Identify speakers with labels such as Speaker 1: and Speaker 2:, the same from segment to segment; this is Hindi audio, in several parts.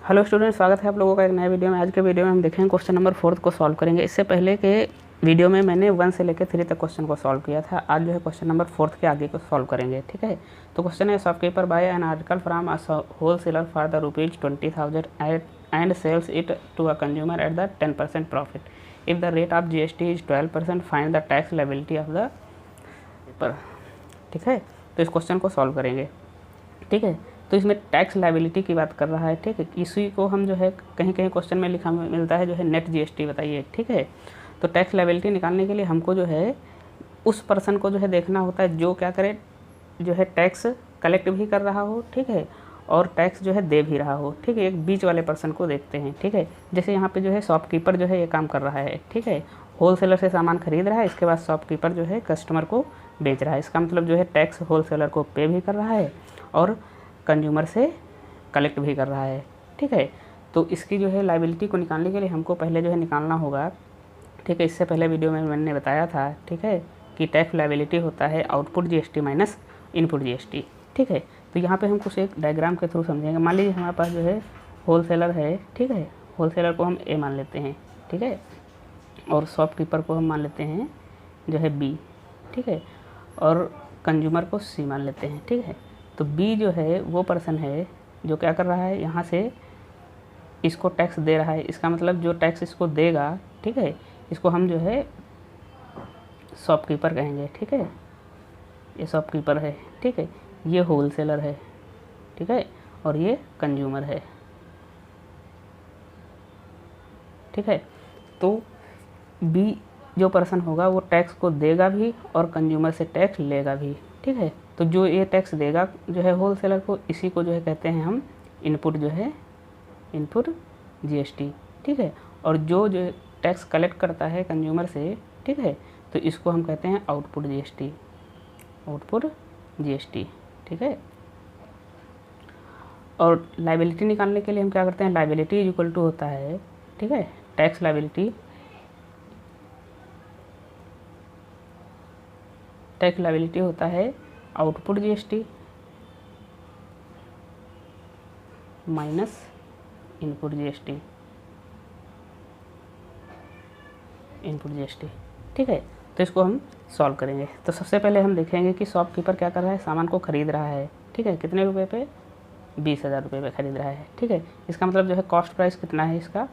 Speaker 1: हेलो स्टूडेंट, स्वागत है आप लोगों का एक नए वीडियो में। आज के वीडियो में हम देखेंगे क्वेश्चन नंबर 4 को सॉल्व करेंगे। इससे पहले के वीडियो में मैंने 1 से लेकर 3 तक क्वेश्चन को सॉल्व किया था। आज जो है क्वेश्चन नंबर 4 के आगे को सॉल्व करेंगे, ठीक है। तो क्वेश्चन है, shopkeeper buy an article from a wholesaler for the ₹20,000 and sells it to a consumer at the 10% profit. If the rate of GST is 12%, find the tax liability of the paper. ठीक है, तो इस क्वेश्चन को सॉल्व करेंगे, ठीक है। तो इसमें टैक्स लायबिलिटी की बात कर रहा है, ठीक है। इसी को हम जो है कहीं कहीं क्वेश्चन में लिखा मिलता है जो है नेट GST बताइए, ठीक है। तो टैक्स लायबिलिटी निकालने के लिए हमको जो है उस पर्सन को जो है देखना होता है जो क्या करे, जो है टैक्स कलेक्ट भी कर रहा हो, ठीक है, और टैक्स जो है दे भी रहा हो, ठीक है। एक बीच वाले पर्सन को देखते हैं, ठीक है। जैसे यहाँ पे जो है शॉपकीपर जो है ये काम कर रहा है, ठीक है। होलसेलर से सामान खरीद रहा है, इसके बाद शॉपकीपर जो है कस्टमर को बेच रहा है। इसका मतलब जो है टैक्स होलसेलर को पे भी कर रहा है और कंज्यूमर से कलेक्ट भी कर रहा है, ठीक है। तो इसकी जो है लायबिलिटी को निकालने के लिए हमको पहले जो है निकालना होगा, ठीक है। इससे पहले वीडियो में मैंने बताया था, ठीक है, कि टैक्स लायबिलिटी होता है output GST minus input GST, ठीक है। तो यहाँ पे हम कुछ एक डायग्राम के थ्रू समझेंगे। मान लीजिए हमारे पास जो है होलसेलर है, ठीक है। होलसेलर को हम A मान लेते हैं, ठीक है, और शॉपकीपर को हम मान लेते हैं जो है B, ठीक है, और कंज्यूमर को C मान लेते हैं, ठीक है। तो B जो है वो पर्सन है जो क्या कर रहा है, यहाँ से इसको टैक्स दे रहा है। इसका मतलब जो टैक्स इसको देगा, ठीक है, इसको हम जो है शॉपकीपर कहेंगे, ठीक है। ये शॉपकीपर है, ठीक है, ये होलसेलर है, ठीक है, और ये कंज्यूमर है, ठीक है। तो B जो पर्सन होगा वो टैक्स को देगा भी और कंज्यूमर से टैक्स लेगा भी, ठीक है। तो जो ये टैक्स देगा जो है होलसेलर को, इसी को जो है कहते हैं हम इनपुट, जो है इनपुट GST, ठीक है। और जो टैक्स कलेक्ट करता है कंज्यूमर से, ठीक है, तो इसको हम कहते हैं आउटपुट GST, आउटपुट GST, ठीक है। और लायबिलिटी निकालने के लिए हम क्या करते हैं, लायबिलिटी इज इक्वल टू होता है, ठीक है, टैक्स लायबिलिटी, टैक्स लायबिलिटी होता है output GST minus input GST, input GST, ठीक है। तो इसको हम सॉल्व करेंगे। तो सबसे पहले हम देखेंगे कि शॉपकीपर क्या कर रहा है, सामान को खरीद रहा है, ठीक है। कितने रुपए पे, 20,000 रुपये पे खरीद रहा है, ठीक है। इसका मतलब जो है कॉस्ट प्राइस कितना है, इसका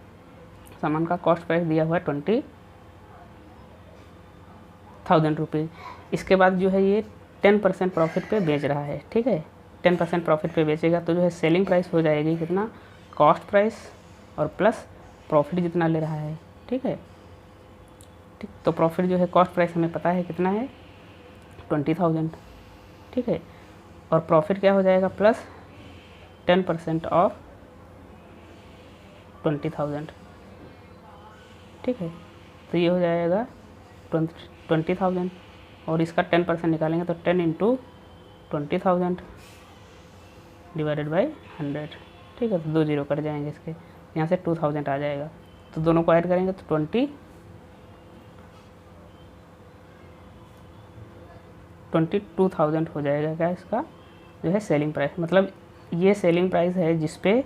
Speaker 1: सामान का कॉस्ट प्राइस दिया हुआ है 20,000 रुपीज़। इसके बाद जो है ये 10% प्रॉफिट पे बेच रहा है, ठीक है। 10% प्रॉफिट पे बेचेगा तो जो है सेलिंग प्राइस हो जाएगी कितना, कॉस्ट प्राइस और प्लस प्रॉफिट जितना ले रहा है, ठीक है, ठीक। तो प्रॉफिट जो है कॉस्ट प्राइस हमें पता है कितना है, 20,000, ठीक है। और प्रॉफिट क्या हो जाएगा, प्लस 10% ऑफ 20,000, ठीक है। तो ये हो जाएगा 20,000 और इसका 10% निकालेंगे तो 10 इंटू 20,000 डिवाइडेड बाई 100, ठीक है। तो 2 जीरो कट जाएंगे इसके, यहाँ से 2000 आ जाएगा। तो दोनों को ऐड करेंगे तो 22,000 हो जाएगा क्या, इसका जो है सेलिंग प्राइस। मतलब ये सेलिंग प्राइस है जिस पे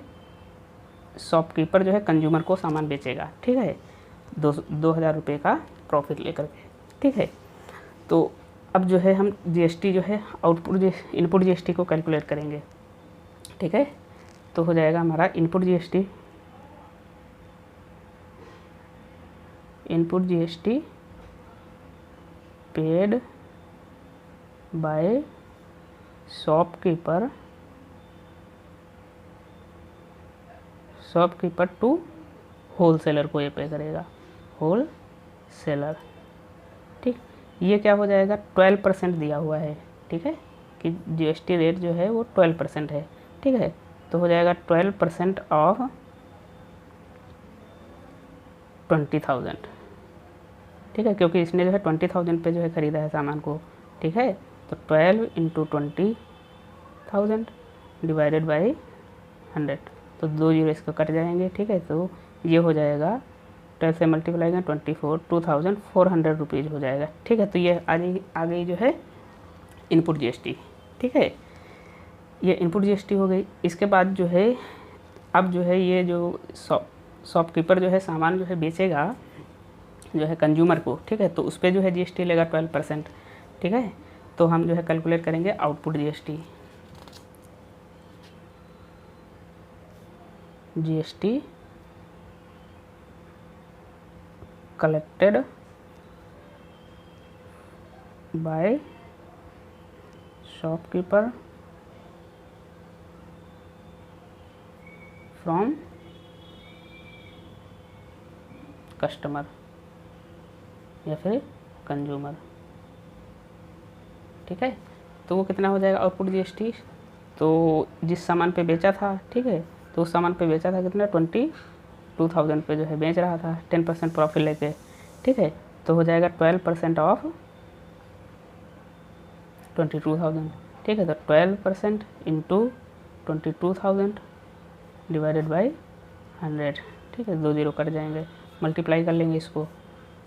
Speaker 1: शॉपकीपर जो है कंज्यूमर को सामान बेचेगा, ठीक है, 2,000 रुपये का प्रॉफिट लेकर के, ठीक है। तो अब जो है हम GST जो है आउटपुट इनपुट GST को कैलकुलेट करेंगे, ठीक है। तो हो जाएगा हमारा input GST, input GST paid by shopkeeper to wholesaler को ये पे करेगा, होलसेलर, ठीक। ये क्या हो जाएगा, 12% दिया हुआ है, ठीक है, कि GST रेट जो है वो 12% है, ठीक है। तो हो जाएगा 12% ऑफ 20,000, ठीक है, क्योंकि इसने जो है 20,000 पे जो है ख़रीदा है सामान को, ठीक है। तो 12 इंटू 20,000 डिवाइडेड बाई 100, तो 2 जीरो इसको कट जाएंगे, ठीक है। तो ये हो जाएगा 12 से मल्टीप्लाई करें 24,400 रुपीज़ हो जाएगा, ठीक है। तो ये आ गई जो है इनपुट GST, ठीक है। ये इनपुट GST हो गई। इसके बाद जो है अब जो है ये जो शॉपकीपर जो है सामान जो है बेचेगा जो है कंज्यूमर को, ठीक है, तो उस पर जो है जीएसटी लेगा 12%, ठीक है। तो हम जो है कैलकुलेट करेंगे output GST. GST collected by shopkeeper from customer या फिर कंज्यूमर, ठीक है। तो वो कितना हो जाएगा आउटपुट जीएसटी। तो जिस सामान पे बेचा था, ठीक है, तो उस सामान पे बेचा था कितना 22,000 पे जो है बेच रहा था 10% प्रॉफिट लेके, ठीक है। तो हो जाएगा 12% ऑफ 22,000, ठीक है। तो 12% इंटू 22,000 डिवाइडेड बाई 100, ठीक है, 2 जीरो कट जाएंगे, मल्टीप्लाई कर लेंगे इसको,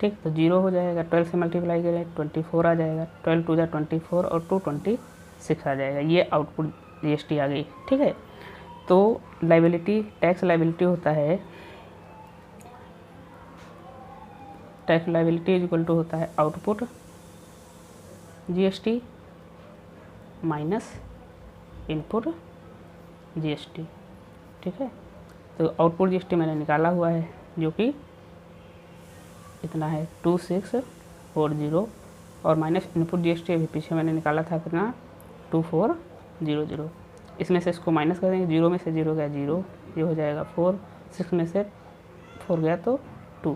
Speaker 1: ठीक। तो 0 हो जाएगा, 12 से मल्टीप्लाई करें 24 आ जाएगा, 12 टू जा 24 और 2 26 आ जाएगा। ये आउटपुट जीएसटी आ गई, ठीक है। तो लाइबिलिटी, टैक्स लाइबिलिटी होता है, tax liability is equal to होता है output GST minus input GST, ठीक है। तो आउटपुट जीएसटी मैंने निकाला हुआ है जो कि इतना है 2640 और माइनस इनपुट जीएसटी अभी पीछे मैंने निकाला था कितना 2400। इसमें से इसको माइनस कर देंगे, 0 में से 0 गया 0, ये हो जाएगा 4, 6 में से 4 गया तो 2,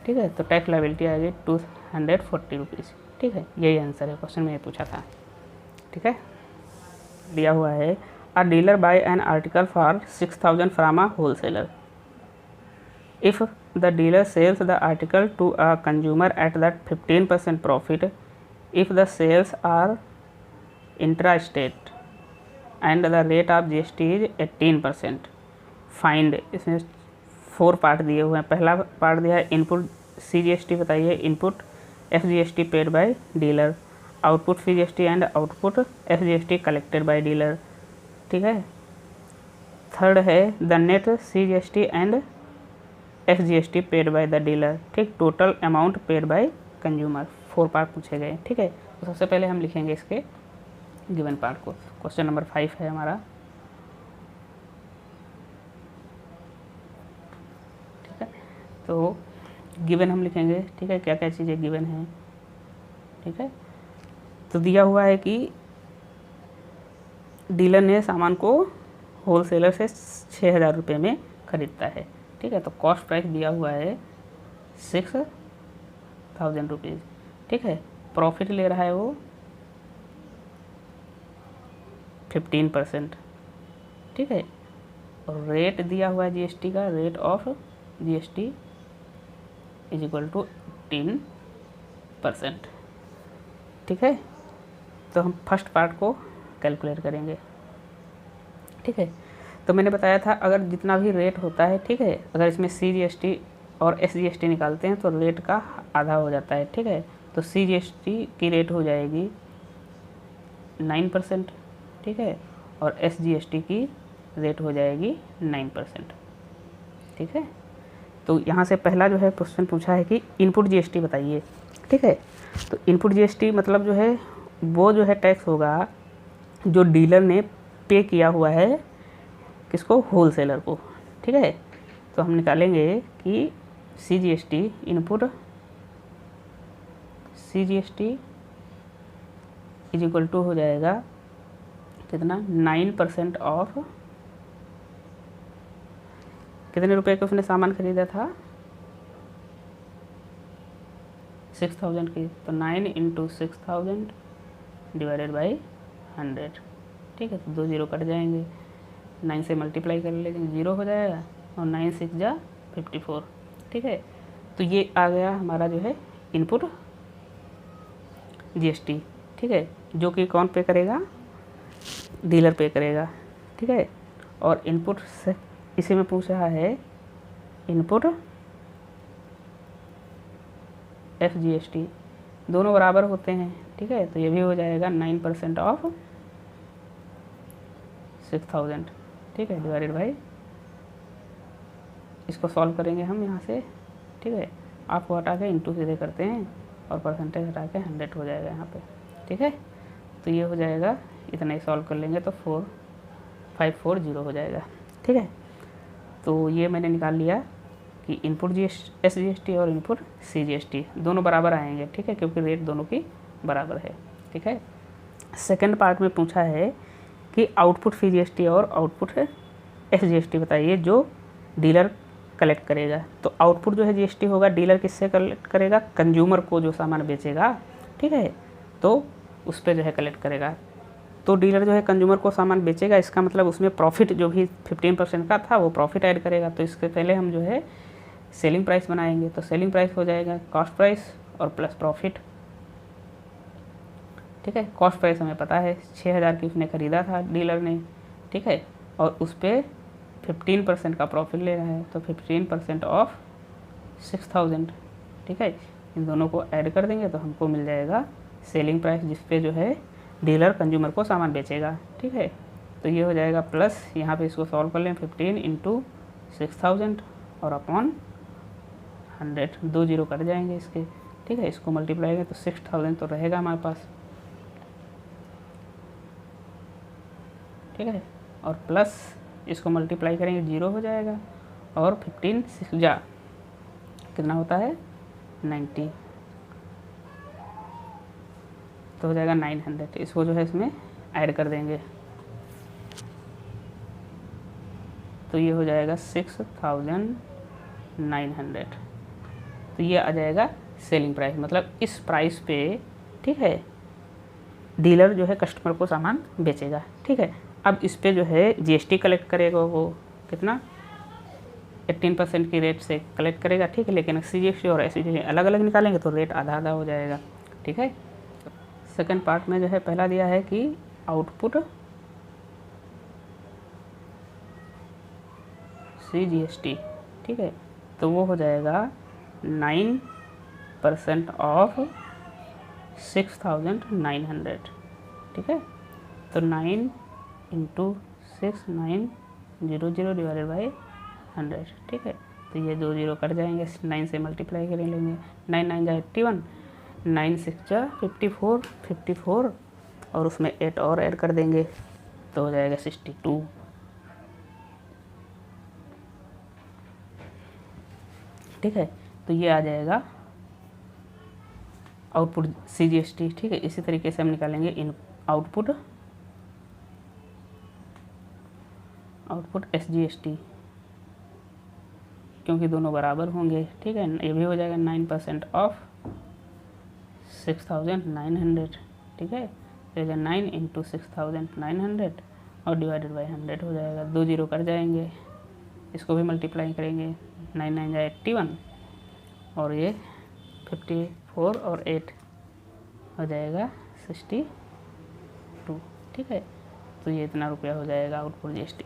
Speaker 1: ठीक है। तो टैक्स लायबिलिटी आ गई 240 रुपीज़, ठीक है। यही आंसर है, क्वेश्चन में ये पूछा था, ठीक है। दिया हुआ है a dealer buy an article for 6,000 from a wholesaler. If the dealer sells the article to a consumer at that 15% profit if the sales are intra-state and the rate of GST is 18%. Find, इसमें 4 पार्ट दिए हुए हैं। पहला पार्ट दिया है इनपुट CGST बताइए, input FGST paid by dealer, output CGST and output FGST collected by dealer, ठीक है। थर्ड है the net CGST and FGST paid by the dealer, ठीक, total amount paid by consumer. 4 part पूछे गए, ठीक है। तो सबसे पहले हम लिखेंगे इसके गिवन पार्ट को। क्वेश्चन नंबर 5 है हमारा, ठीक है। तो गिवन हम लिखेंगे, ठीक है, क्या क्या चीज़ें गिवन हैं, ठीक है। तो दिया हुआ है कि डीलर ने सामान को होलसेलर से 6,000 रुपये में खरीदता है, ठीक है। तो कॉस्ट प्राइस दिया हुआ है 6,000 रुपीज़, ठीक है। प्रॉफिट ले रहा है वो 15%, ठीक है। और रेट दिया हुआ है जीएसटी का, rate of GST is equal to 18%, ठीक है। तो हम फर्स्ट पार्ट को कैलकुलेट करेंगे, ठीक है। तो मैंने बताया था अगर जितना भी रेट होता है, ठीक है, अगर इसमें CGST और SGST निकालते हैं तो रेट का आधा हो जाता है, ठीक है। तो CGST की रेट हो जाएगी 9%, ठीक है, और SGST की रेट हो जाएगी 9%, ठीक है। तो यहाँ से पहला जो है क्वेश्चन पूछा है कि इनपुट GST बताइए, ठीक है। तो इनपुट GST मतलब जो है वो जो है टैक्स होगा जो डीलर ने पे किया हुआ है किसको, होलसेलर को, ठीक है। तो हम निकालेंगे कि CGST input CGST is equal to हो जाएगा कितना 9% ऑफ कितने रुपए का उसने सामान खरीदा था 6,000 की, तो 9 इंटू 6,000 डिवाइडेड बाई 100, ठीक है। तो 2 जीरो कट जाएंगे, 9 से मल्टीप्लाई कर लेंगे 0 हो जाएगा और 9 6 जा 54, ठीक है। तो ये आ गया हमारा जो है इनपुट GST, ठीक है, जो कि कौन पे करेगा, डीलर पे करेगा, ठीक है। और इनपुट से इसी में पूछ रहा है इनपुट FGST, दोनों बराबर होते हैं, ठीक है। तो ये भी हो जाएगा 9% ऑफ 6,000, ठीक है, डिवाइडेड बाई इसको सॉल्व करेंगे हम यहाँ से, ठीक है। आप को हटा के इंटू सीधे करते हैं और परसेंटेज हटा के 100 हो जाएगा यहाँ पे, ठीक है। तो ये हो जाएगा, इतना ही सॉल्व कर लेंगे तो 4540 हो जाएगा, ठीक है। तो ये मैंने निकाल लिया कि इनपुट SGST और इनपुट CGST दोनों बराबर आएंगे, ठीक है, क्योंकि रेट दोनों की बराबर है, ठीक है। सेकंड पार्ट में पूछा है कि आउटपुट CGST और आउटपुट SGST बताइए जो डीलर कलेक्ट करेगा। तो आउटपुट जो है GST होगा, डीलर किससे कलेक्ट करेगा? कंज्यूमर को जो सामान बेचेगा, ठीक है, तो उस पर जो है कलेक्ट करेगा। तो डीलर जो है कंज्यूमर को सामान बेचेगा, इसका मतलब उसमें प्रॉफिट जो भी 15% का था वो प्रॉफिट ऐड करेगा। तो इसके पहले हम जो है सेलिंग प्राइस बनाएंगे। तो सेलिंग प्राइस हो जाएगा कॉस्ट प्राइस और प्लस प्रॉफिट, ठीक है। कॉस्ट प्राइस हमें पता है 6000 की उसने ख़रीदा था डीलर ने, ठीक है, और उस पर 15% का प्रॉफिट ले रहा है, तो 15% ऑफ 6000, ठीक है। इन दोनों को ऐड कर देंगे तो हमको मिल जाएगा सेलिंग प्राइस, जिस पे जो है डीलर कंज्यूमर को सामान बेचेगा, ठीक है। तो ये हो जाएगा प्लस, यहाँ पे इसको सॉल्व कर लें, 15 इंटू 6000 और अपॉन 100, 2 जीरो कट जाएंगे इसके, ठीक है। इसको मल्टीप्लाई करें तो 6000 तो रहेगा हमारे पास, ठीक है, और प्लस इसको मल्टीप्लाई करेंगे 0 हो जाएगा, और 15 6 जा कितना होता है 90, तो हो जाएगा 900। इसको जो है इसमें ऐड कर देंगे तो ये हो जाएगा 6900। तो ये आ जाएगा सेलिंग प्राइस, मतलब इस प्राइस पे, ठीक है, डीलर जो है कस्टमर को सामान बेचेगा, ठीक है। अब इस पे जो है GST कलेक्ट करेगा, वो कितना 18% की रेट से कलेक्ट करेगा, ठीक है। लेकिन CGST और SGST अलग अलग निकालेंगे तो रेट आधा आधा हो जाएगा, ठीक है। सेकंड पार्ट में जो है पहला दिया है कि आउटपुट CGST, ठीक है, तो वो हो जाएगा 9% ऑफ 6900, ठीक है। तो 9 इंटू 6900 डिवाइडेड बाई 100, ठीक है। तो ये 2 जीरो कट जाएंगे, 9 से मल्टीप्लाई कर लेंगे, 9 9 जा 81, 9 6 जा 54 और उसमें 8 और ऐड कर देंगे तो हो जाएगा 62, ठीक है। तो ये आ जाएगा आउटपुट CGST, ठीक है। इसी तरीके से हम निकालेंगे इन आउटपुट SGST, क्योंकि दोनों बराबर होंगे, ठीक है। ये भी हो जाएगा 9% ऑफ 6900, ठीक है। तो 9 इंटू 6900 और डिवाइडेड बाई 100 हो जाएगा, 2 जीरो कर जाएंगे, इसको भी मल्टीप्लाई करेंगे, 9 9 जा 81 और ये 54 और 8 हो जाएगा 62, ठीक है। तो ये इतना रुपया हो जाएगा आउटपुट GST।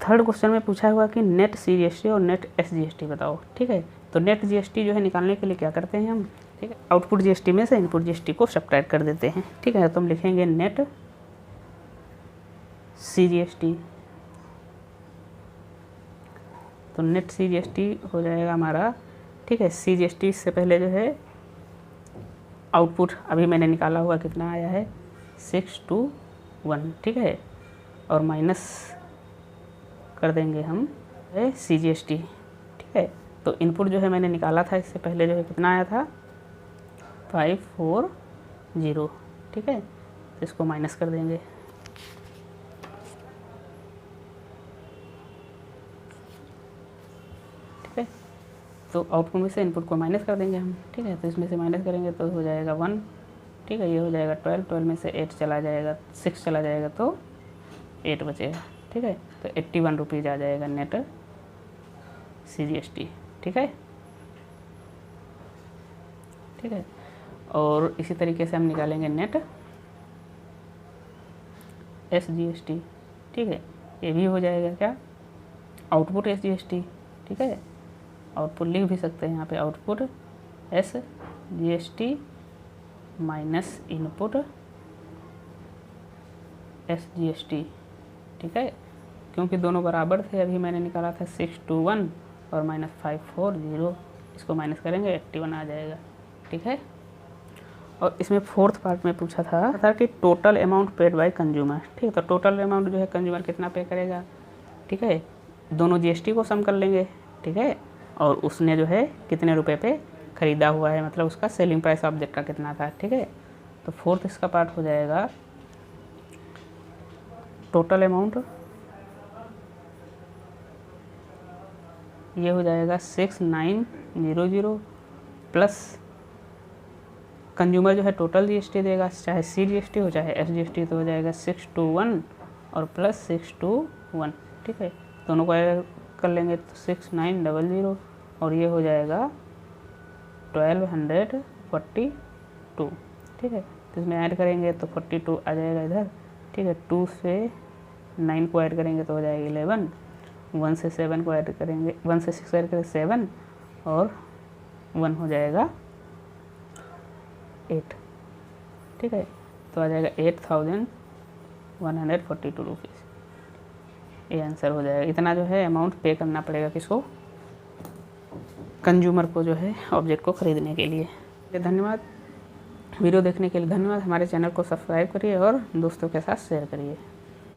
Speaker 1: थर्ड क्वेश्चन में पूछा हुआ कि नेट CGST और नेट SGST बताओ, ठीक है। तो नेट GST जो है निकालने के लिए क्या करते हैं हम, ठीक है, आउटपुट GST में से इनपुट GST को सब्ट्रैक्ट कर देते हैं, ठीक है। तो हम लिखेंगे नेट CGST, तो नेट CGST हो जाएगा हमारा, ठीक है। CGST से पहले जो है आउटपुट अभी मैंने निकाला हुआ कितना आया है 621, ठीक है, और माइनस कर देंगे हम CGST, ठीक है। तो इनपुट जो है मैंने निकाला था इससे पहले जो है कितना आया था 540, ठीक है। तो इसको माइनस कर देंगे, ठीक है। तो आउटपुट में से इनपुट को माइनस कर देंगे हम, ठीक है। तो इसमें से माइनस करेंगे तो हो जाएगा 1, ठीक है। ये हो जाएगा 12 में से 8 चला जाएगा, 6 चला जाएगा तो 8 बचेगा, ठीक है। तो 81 रुपीज़ आ जाएगा नेट CGST, ठीक है, ठीक है। और इसी तरीके से हम निकालेंगे नेट SGST, ठीक है। ये भी हो जाएगा क्या आउटपुट SGST, ठीक है। आउटपुट लिख भी सकते हैं यहाँ पे, output SGST minus input SGST, ठीक है, क्योंकि दोनों बराबर थे। अभी मैंने निकाला था 621 और -540, इसको माइनस करेंगे 81 आ जाएगा। ठीक है। और इसमें फोर्थ पार्ट में पूछा था कि total amount paid by consumer. ठीक है, तो टोटल अमाउंट जो है कंज्यूमर कितना पे करेगा। ठीक है, दोनों जीएसटी को सम कर लेंगे। ठीक है, और उसने जो है कितने रुपए पे ख़रीदा हुआ है, मतलब उसका सेलिंग प्राइस ऑब्जेक्ट का कितना था। ठीक है, तो फोर्थ इसका पार्ट हो जाएगा टोटल अमाउंट, ये हो जाएगा 6900 प्लस कंज्यूमर जो है टोटल जीएसटी देगा, चाहे CGST हो चाहे SGST, तो हो जाएगा 621 और प्लस 621। ठीक है, दोनों को ऐड कर लेंगे तो 6900 और ये हो जाएगा 1242। ठीक है, तो इसमें ऐड करेंगे तो 42 आ जाएगा इधर। ठीक है, 2 से 9 को ऐड करेंगे तो हो जाएगा 11, 1 से 7 को ऐड करेंगे, 1 से 6 ऐड करेंगे 7 और 1 हो जाएगा 8। ठीक है, तो आ जाएगा 8142 रुपीज़, ये आंसर हो जाएगा। इतना जो है अमाउंट पे करना पड़ेगा किसको, कंज्यूमर को जो है ऑब्जेक्ट को ख़रीदने के लिए। धन्यवाद, वीडियो देखने के लिए धन्यवाद। हमारे चैनल को सब्सक्राइब करिए और दोस्तों के साथ शेयर करिए।